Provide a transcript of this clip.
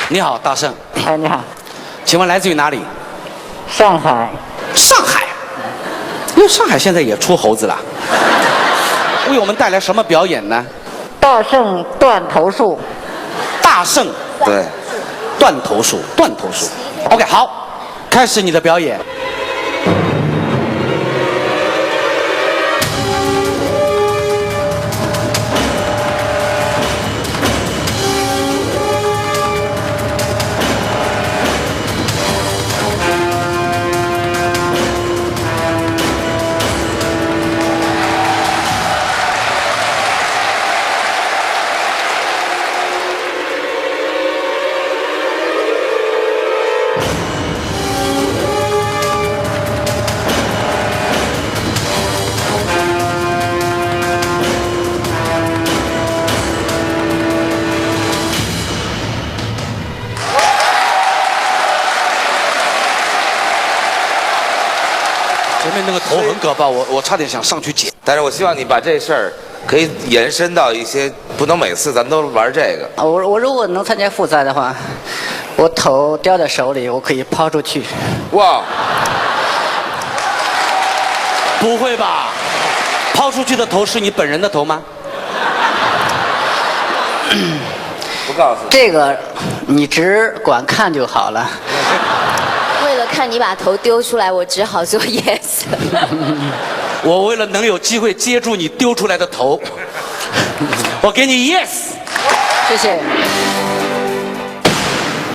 你好，大圣。哎，你好，请问来自于哪里？上海。上海。因为上海现在也出猴子了。为我们带来什么表演呢？大圣断头术。大圣。对。断头术，断头术。OK， 好，开始你的表演。前面那个头很可怕，我差点想上去捡。但是我希望你把这事儿可以延伸到一些，不能每次咱都玩这个。我如果能参加复赛的话，我头叼在手里，我可以抛出去。哇！不会吧？抛出去的头是你本人的头吗？不告诉你。这个你只管看就好了。为了看你把头丢出来，我只好说 yes。我为了能有机会接住你丢出来的头，我给你 yes。谢谢。